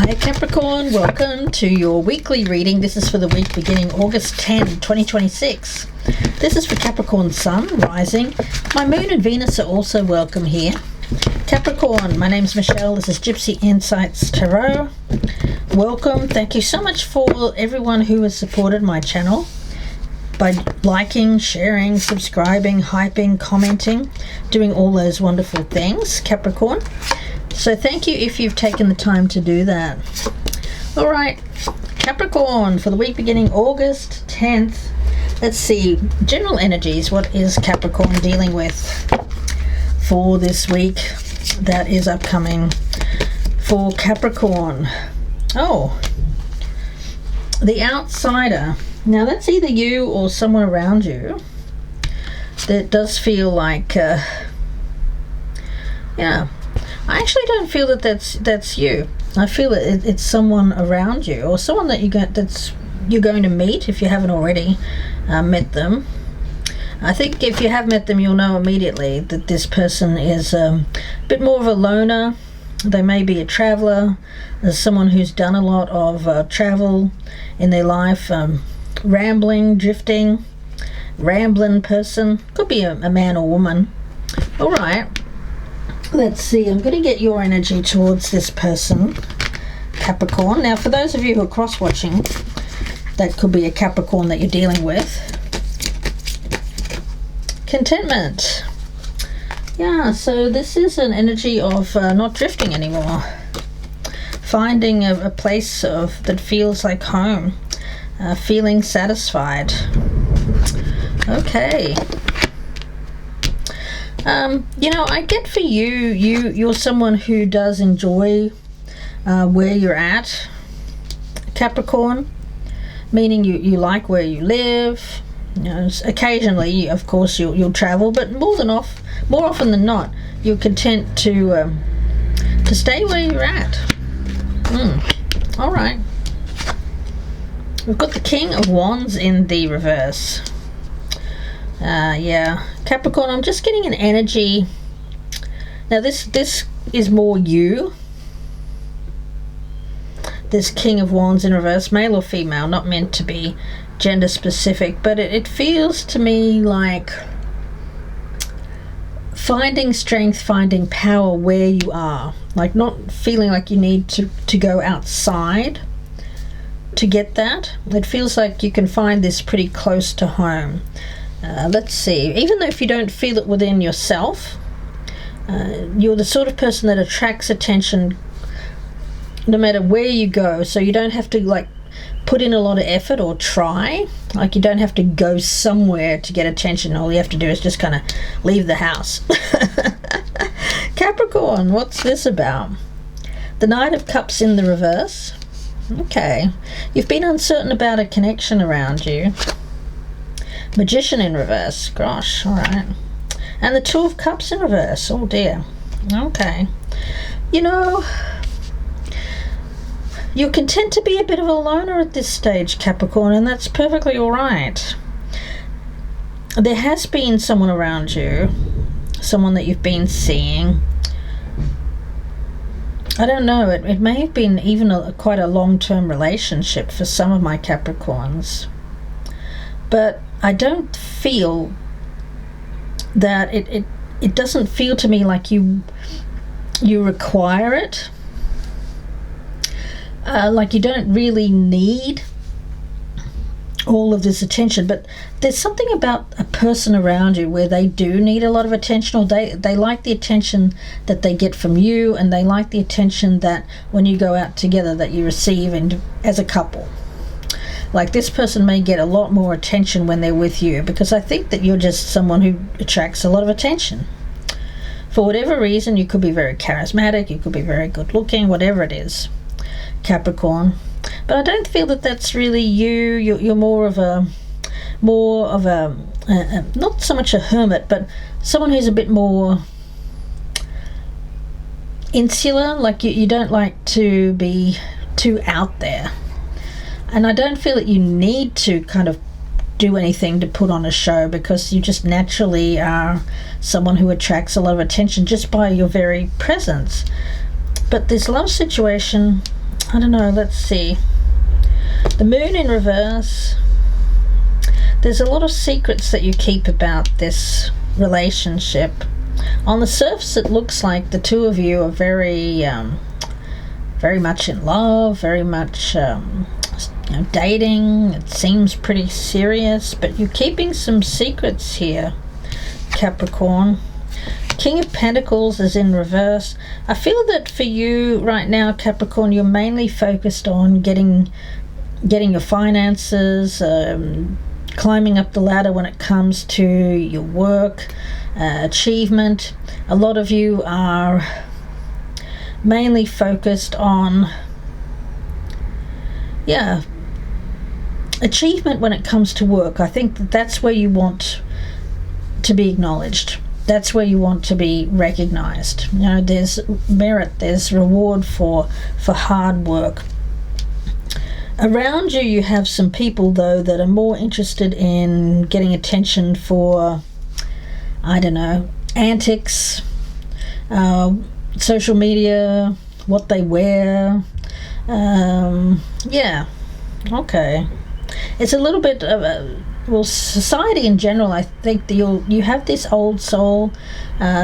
Hi Capricorn, welcome to your weekly reading. This is for the week beginning August 10, 2026. This is for Capricorn Sun, Rising. My Moon and Venus are also welcome here. Capricorn, my name's Michelle. This is Gypsy Insights Tarot. Welcome. Thank you so much for everyone who has supported my channel by liking, sharing, subscribing, hyping, commenting, doing all those wonderful things, Capricorn. So thank you if you've taken the time to do that. All right, Capricorn, for the week beginning August 10th. Let's see, general energies. What is Capricorn dealing with for this week that is upcoming for Capricorn? Oh, the outsider. Now that's either you or someone around you that does feel like, I actually don't feel that that's you. I feel that it's someone around you or someone that you're going to meet if you haven't already met them. I think if you have met them, you'll know immediately that this person is a bit more of a loner. They may be a traveler. There's someone who's done a lot of travel in their life, rambling, drifting, rambling person. Could be a man or woman. All right. Let's see, I'm going to get your energy towards this person, Capricorn. Now, for those of you who are cross-watching, that could be a Capricorn that you're dealing with. Contentment. Yeah, so this is an energy of not drifting anymore. Finding a place that feels like home. Feeling satisfied. Okay. I get for you're someone who does enjoy where you're at, Capricorn, meaning you like where you live. Occasionally, of course, you'll travel, but more often than not, you're content to stay where you're at. All right. We've got the King of Wands in the reverse. Capricorn, I'm just getting an energy. Now this is more you. This King of Wands in reverse, male or female, not meant to be gender specific, but it feels to me like finding strength, finding power where you are. Like not feeling like you need to go outside to get that. It feels like you can find this pretty close to home. Let's see, even though if you don't feel it within yourself, you're the sort of person that attracts attention no matter where you go, so you don't have to put in a lot of effort or try. Like you don't have to go somewhere to get attention. All you have to do is just kind of leave the house. Capricorn, what's this about? The Knight of Cups in the reverse. Okay, you've been uncertain about a connection around you. Magician in reverse. Gosh, all right. And the Two of Cups in reverse. Oh dear. Okay. You're content to be a bit of a loner at this stage, Capricorn, and that's perfectly all right. There has been someone around you, someone that you've been seeing. I don't know. It may have been even quite a long-term relationship for some of my Capricorns. But I don't feel that it doesn't feel to me like you require it. Like you don't really need all of this attention, but there's something about a person around you where they do need a lot of attention, or they like the attention that they get from you, and they like the attention that when you go out together that you receive as a couple. Like this person may get a lot more attention when they're with you, because I think that you're just someone who attracts a lot of attention. For whatever reason, you could be very charismatic, you could be very good looking, whatever it is, Capricorn. But I don't feel that that's really you. You're more of a not so much a hermit, but someone who's a bit more insular. Like you don't like to be too out there. And I don't feel that you need to kind of do anything to put on a show, because you just naturally are someone who attracts a lot of attention just by your very presence. But this love situation I don't know, let's see. The moon in reverse. There's a lot of secrets that you keep about this relationship. On the surface, it looks like the two of you are very much in love, very much dating. It seems pretty serious, but you're keeping some secrets here, Capricorn. King of Pentacles is in reverse. I feel that for you right now, Capricorn, you're mainly focused on getting your finances, climbing up the ladder when it comes to your work, achievement. A lot of you are mainly focused on achievement when it comes to work. I think that's where you want to be acknowledged. That's where you want to be recognized. There's merit, there's reward for hard work. Around you, you have some people, though, that are more interested in getting attention for, I don't know, antics, social media, what they wear. Okay. It's a little bit of society in general. I think that you have this old soul,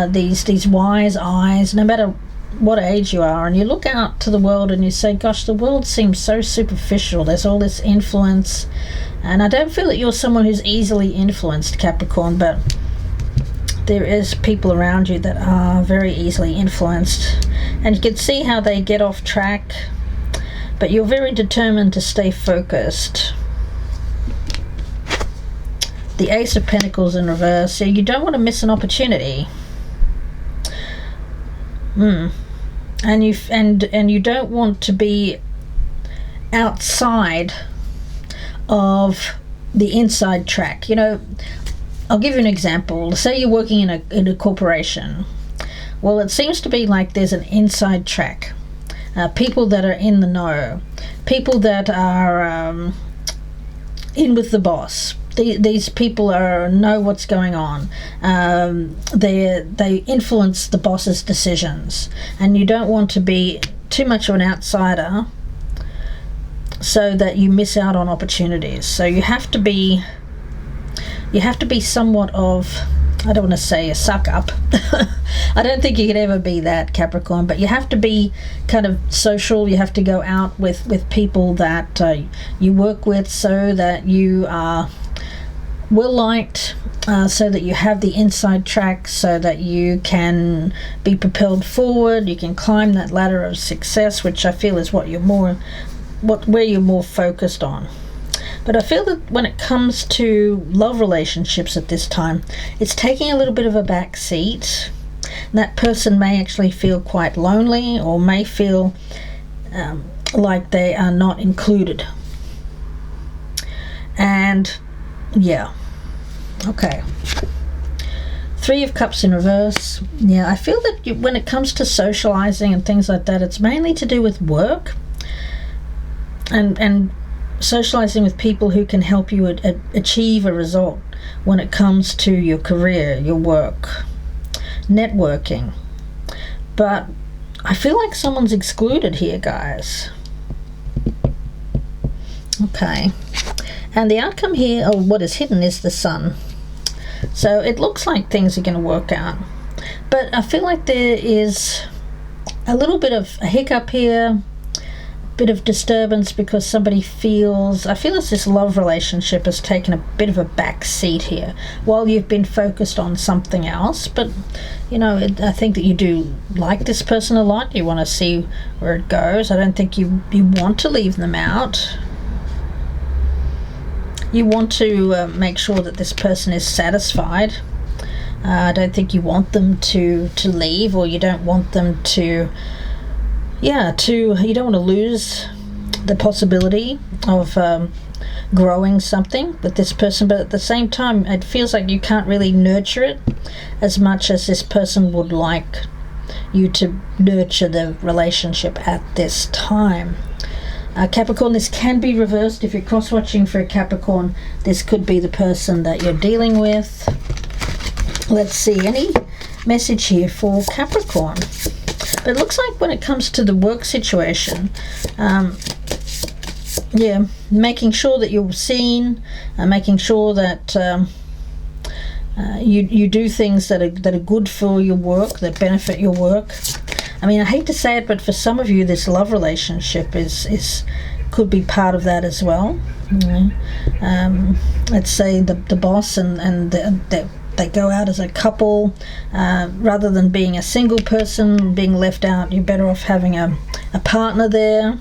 these wise eyes, no matter what age you are, and you look out to the world and you say, gosh, the world seems so superficial. There's all this influence, and I don't feel that you're someone who's easily influenced, Capricorn, but there is people around you that are very easily influenced, and you can see how they get off track, but you're very determined to stay focused. The Ace of Pentacles in reverse, so you don't want to miss an opportunity. And you don't want to be outside of the inside track. I'll give you an example. Say you're working in a corporation. Well, it seems to be like there's an inside track. People that are in the know, people that are in with the boss. These people know what's going on. They influence the boss's decisions, and you don't want to be too much of an outsider so that you miss out on opportunities. So you have to be somewhat of, I don't want to say a suck up. I don't think you could ever be that, Capricorn, but you have to be kind of social. You have to go out with people that you work with, so that you are well liked, so that you have the inside track, so that you can be propelled forward. You can climb that ladder of success, which I feel is where you're more focused on. But I feel that when it comes to love relationships at this time, it's taking a little bit of a back seat. That person may actually feel quite lonely, or may feel like they are not included. And okay. Three of Cups in reverse. I feel that when it comes to socializing and things like that, it's mainly to do with work and socializing with people who can help you achieve a result when it comes to your career, your work, networking. But I feel like someone's excluded here, guys. Okay. And the outcome here, or what is hidden, is the Sun. So it looks like things are going to work out. But I feel like there is a little bit of a hiccup here, a bit of disturbance, because somebody feels, I feel as this love relationship has taken a bit of a back seat here while you've been focused on something else. But, I think that you do like this person a lot. You want to see where it goes. I don't think you want to leave them out. You want to make sure that this person is satisfied. I don't think you want them to leave, or you don't want them to, you don't want to lose the possibility of growing something with this person. But at the same time, it feels like you can't really nurture it as much as this person would like you to nurture the relationship at this time. Capricorn, this can be reversed. If you're cross-watching for a Capricorn, this could be the person that you're dealing with. Let's see, any message here for Capricorn? But it looks like when it comes to the work situation, yeah, making sure that you're seen, making sure that you do things that are good for your work, that benefit your work. I mean, I hate to say it, but for some of you, this love relationship could be part of that as well. Let's say the boss and they go out as a couple, rather than being a single person being left out. You're better off having a partner there,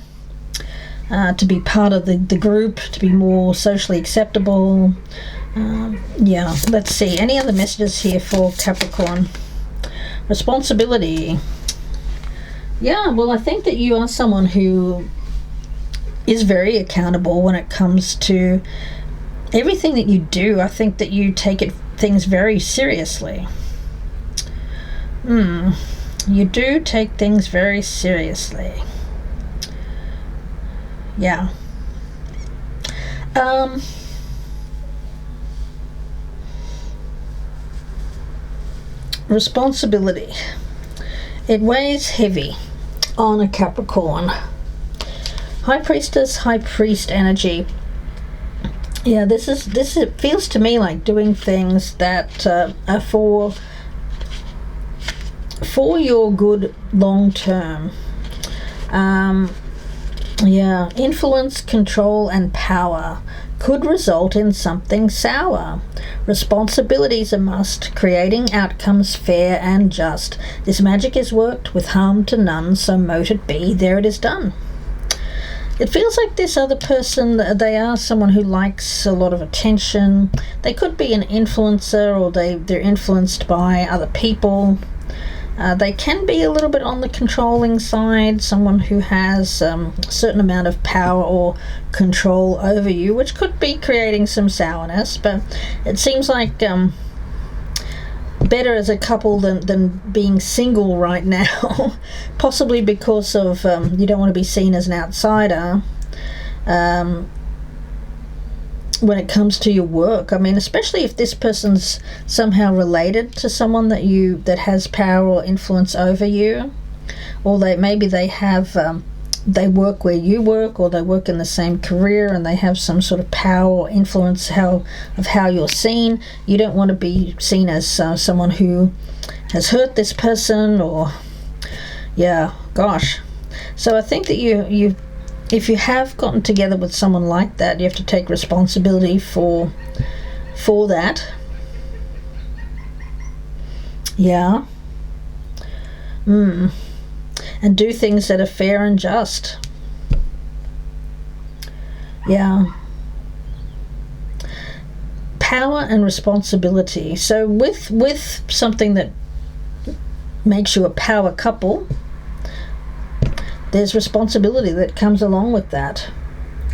to be part of the group, to be more socially acceptable. Yeah, let's see. Any other messages here for Capricorn? Responsibility. Yeah, well, I think that you are someone who is very accountable when it comes to everything that you do. I think that you take things very seriously. You do take things very seriously. Yeah. Responsibility. It weighs heavy on a Capricorn. High Priestess, High Priest energy. Yeah, it feels to me like doing things that are for your good long term. Yeah, influence, control, and power could result in something sour. Responsibilities a must, creating outcomes fair and just. This magic is worked with harm to none, so mote it be, there it is done. It feels like this other person, they are someone who likes a lot of attention. They could be an influencer, or they're influenced by other people. They can be a little bit on the controlling side, someone who has a certain amount of power or control over you, which could be creating some sourness, but it seems like better as a couple than being single right now, possibly because of you don't want to be seen as an outsider. When it comes to your work, I mean, especially if this person's somehow related to someone that has power or influence over you, or they have they work where you work, or they work in the same career and they have some sort of power or influence of how you're seen. You don't want to be seen as someone who has hurt this person, or yeah, gosh. So I think that you if you have gotten together with someone like that, you have to take responsibility for that. Yeah. And do things that are fair and just. Yeah. Power and responsibility. So with something that makes you a power couple, there's responsibility that comes along with that.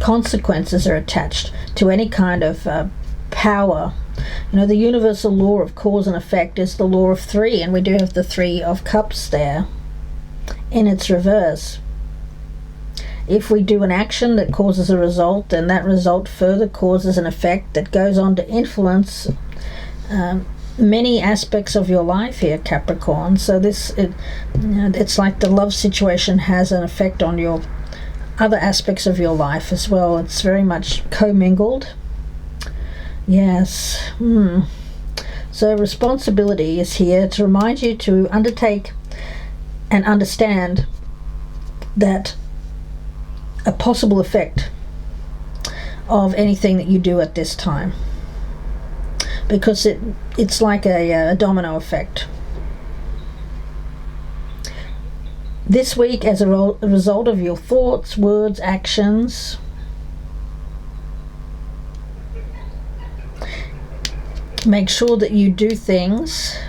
Consequences are attached to any kind of power. You know, the universal law of cause and effect is the law of three, and we do have the Three of Cups there in its reverse. If we do an action that causes a result, then that result further causes an effect that goes on to influence many aspects of your life here, Capricorn. So it's like the love situation has an effect on your other aspects of your life as well. It's very much commingled. Yes. So responsibility is here to remind you to undertake and understand that a possible effect of anything that you do at this time, because it's like a domino effect. This week, as a result of your thoughts, words, actions, make sure that you do things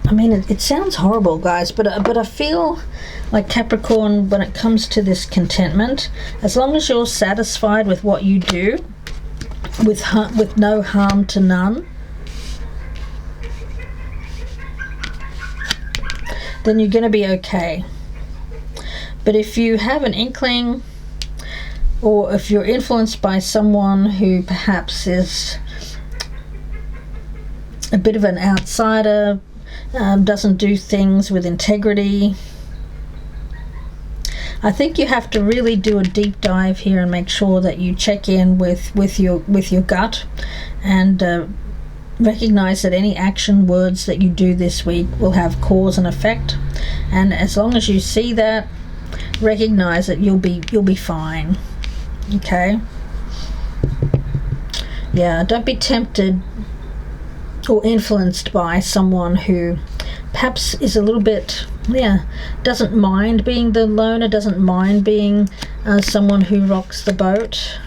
I mean, it sounds horrible, guys, but I feel like Capricorn, when it comes to this contentment, as long as you're satisfied with what you do, with no harm to none, then you're going to be okay. But if you have an inkling, or if you're influenced by someone who perhaps is a bit of an outsider, doesn't do things with integrity. I think you have to really do a deep dive here and make sure that you check in with your gut, and recognize that any action words that you do this week will have cause and effect. And as long as you see that, recognize that you'll be fine. Okay? Yeah, don't be tempted or influenced by someone who perhaps is a little bit, doesn't mind being the loner, doesn't mind being someone who rocks the boat,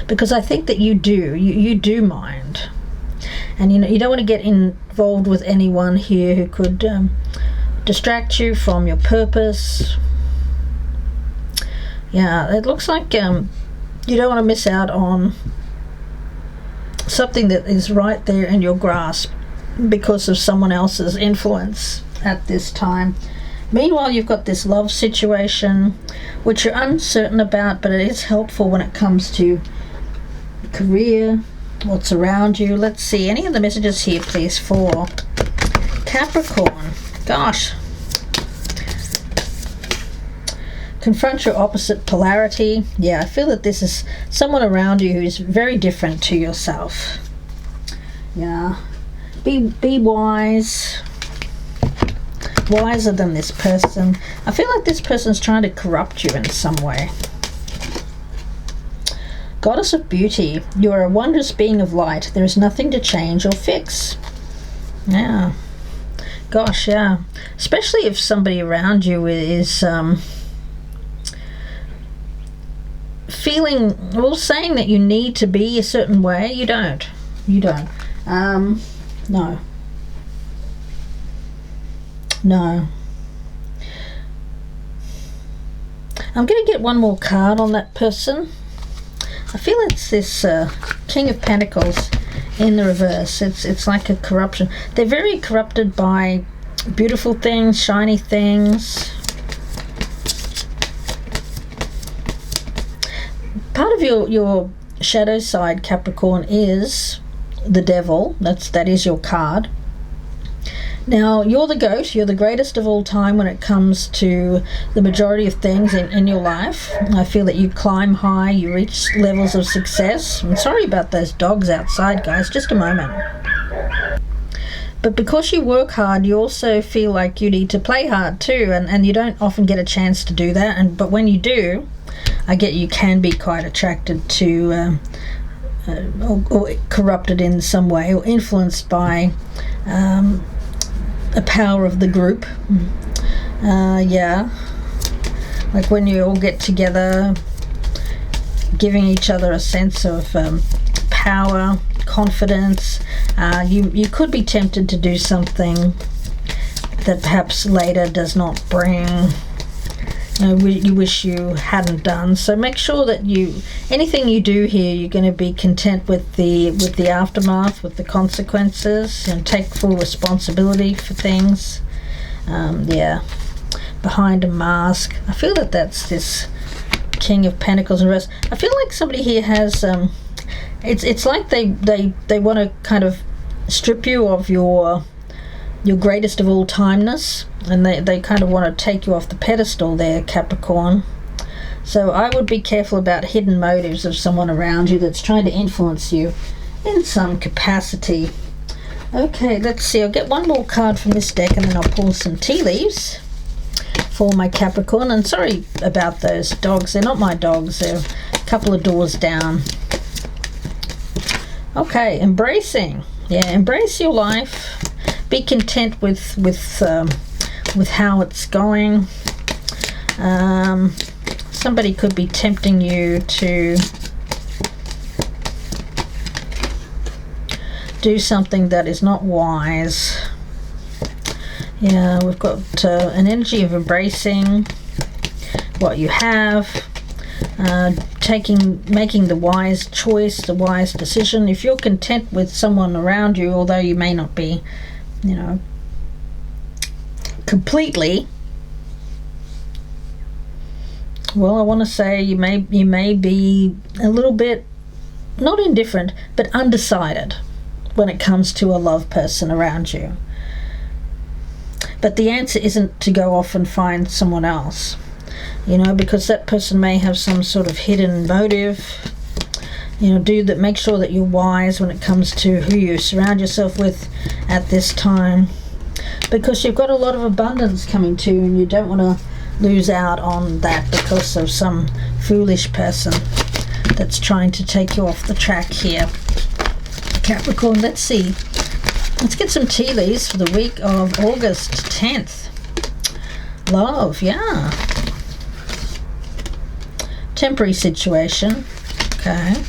because I think that you do mind. And you don't want to get involved with anyone here who could distract you from your purpose. Yeah, it looks like you don't want to miss out on something that is right there in your grasp because of someone else's influence at this time. Meanwhile, you've got this love situation which you're uncertain about, but it is helpful when it comes to career, what's around you. Let's see, any of the messages here, please, for Capricorn. Gosh. Confront your opposite polarity. Yeah, I feel that this is someone around you who's very different to yourself. Yeah. Be wise. Wiser than this person. I feel like this person's trying to corrupt you in some way. Goddess of Beauty, you are a wondrous being of light. There is nothing to change or fix. Yeah. Gosh, yeah. Especially if somebody around you is saying that you need to be a certain way. You don't. No. I'm going to get one more card on that person. I feel it's this King of Pentacles in the reverse. It's like a corruption. They're very corrupted by beautiful things, shiny things. Part of your shadow side, Capricorn, is the devil. That is your card. Now, you're the goat. You're the greatest of all time when it comes to the majority of things in your life. I feel that you climb high, you reach levels of success. I'm sorry about those dogs outside, guys. Just a moment. But because you work hard, you also feel like you need to play hard too, and you don't often get a chance to do that. But when you do, I get you can be quite attracted to or corrupted in some way, or influenced by a power of the group. Yeah, like when you all get together, giving each other a sense of power, confidence. You could be tempted to do something that perhaps later does not bring, you wish you hadn't done. So make sure that anything you do here, you're going to be content with the aftermath, with the consequences, and take full responsibility for things. Yeah, behind a mask. I feel that that's this King of Pentacles and rest. I feel like somebody here has it's like they want to kind of strip you of your greatest of all timeness, and they kind of want to take you off the pedestal there, Capricorn. So I would be careful about hidden motives of someone around you that's trying to influence you in some capacity. Okay, let's see. I'll get one more card from this deck, and then I'll pull some tea leaves for my Capricorn. And sorry about those dogs. They're not my dogs. They're a couple of doors down. Okay, embracing. Yeah, embrace your life. Be content with how it's going. Somebody could be tempting you to do something that is not wise. Yeah, we've got an energy of embracing what you have, making the wise choice, the wise decision. If you're content with someone around you, although you may not be, completely, well, I want to say you may be a little bit, not indifferent, but undecided. when it comes to a love person around you. But the answer isn't to go off and find someone else, because that person may have some sort of hidden motive. Make sure that you're wise when it comes to who you surround yourself with at this time, because you've got a lot of abundance coming to you, and you don't want to lose out on that because of some foolish person that's trying to take you off the track here. Capricorn, let's see. Let's get some tea leaves for the week of August 10th. Love, yeah. Temporary situation. Okay.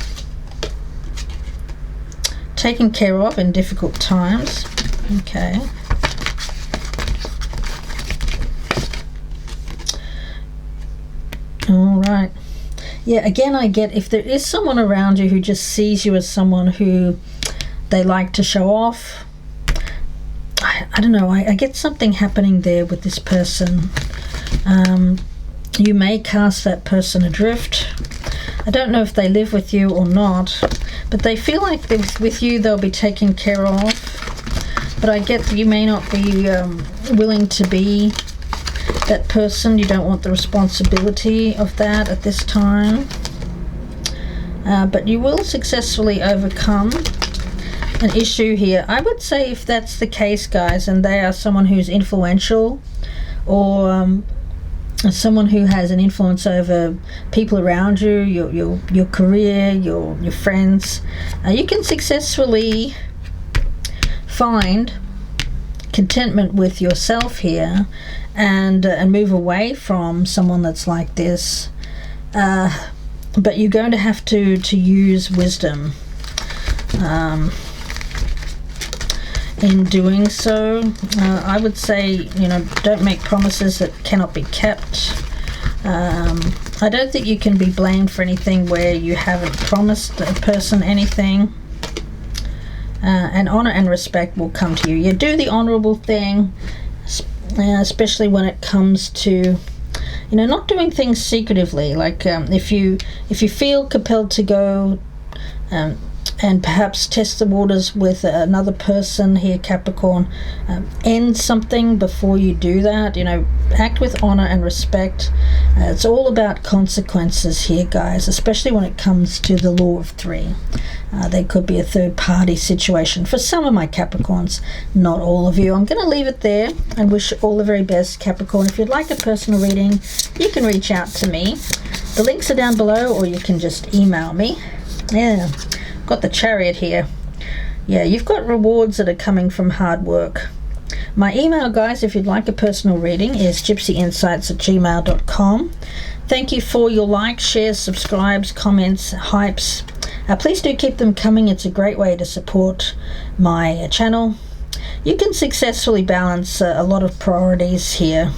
Taken care of in difficult times. Okay. All right. Yeah, again, I get if there is someone around you who just sees you as someone who they like to show off. I don't know, I get something happening there with this person. You may cast that person adrift. I don't know if they live with you or not, but they feel like with you they'll be taken care of. But I get that you may not be willing to be that person. You don't want the responsibility of that at this time. But you will successfully overcome an issue here. I would say if that's the case, guys, and they are someone who's influential or someone who has an influence over people around you, your career, your friends, you can successfully find contentment with yourself here and move away from someone that's like this. But you're going to have to use wisdom in doing so. I would say, don't make promises that cannot be kept. I don't think you can be blamed for anything where you haven't promised a person anything. And honor and respect will come to you. You do the honorable thing, especially when it comes to, not doing things secretively. Like if you feel compelled to go and perhaps test the waters with another person here, Capricorn, end something before you do that. Act with honor and respect. It's all about consequences here, guys, especially when it comes to the law of three. There could be a third party situation for some of my Capricorns, not all of you. I'm going to leave it there and wish you all the very best, Capricorn. If you'd like a personal reading, you can reach out to me. The links are down below, or you can just email me. Yeah. Got the Chariot here. Yeah, you've got rewards that are coming from hard work. My email, guys, if you'd like a personal reading, is gypsyinsights@gmail.com. Thank you for your likes, shares, subscribes, comments, hypes. Please do keep them coming. It's a great way to support my channel. You can successfully balance a lot of priorities here.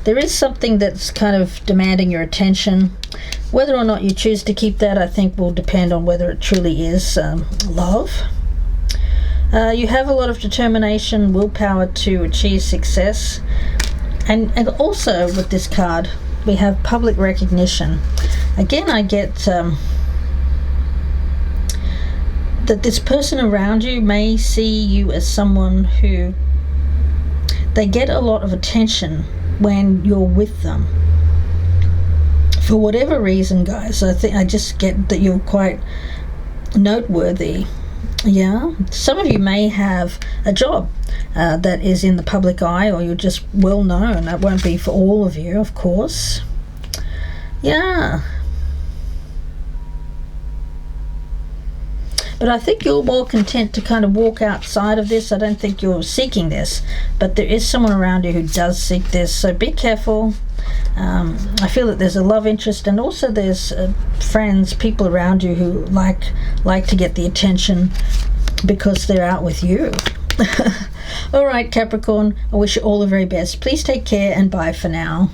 There is something that's kind of demanding your attention. Whether or not you choose to keep that, I think, will depend on whether it truly is love. You have a lot of determination, willpower to achieve success. And also with this card, we have public recognition. Again, I get that this person around you may see you as someone who they get a lot of attention when you're with them. For whatever reason, guys, I just get that you're quite noteworthy. Yeah, some of you may have a job that is in the public eye, or you're just well known. That won't be for all of you, of course. Yeah. But I think you're more content to kind of walk outside of this. I don't think you're seeking this, but there is someone around you who does seek this, so be careful. I feel that there's a love interest, and also there's friends, people around you who like to get the attention because they're out with you. All right, Capricorn, I wish you all the very best. Please take care, and bye for now.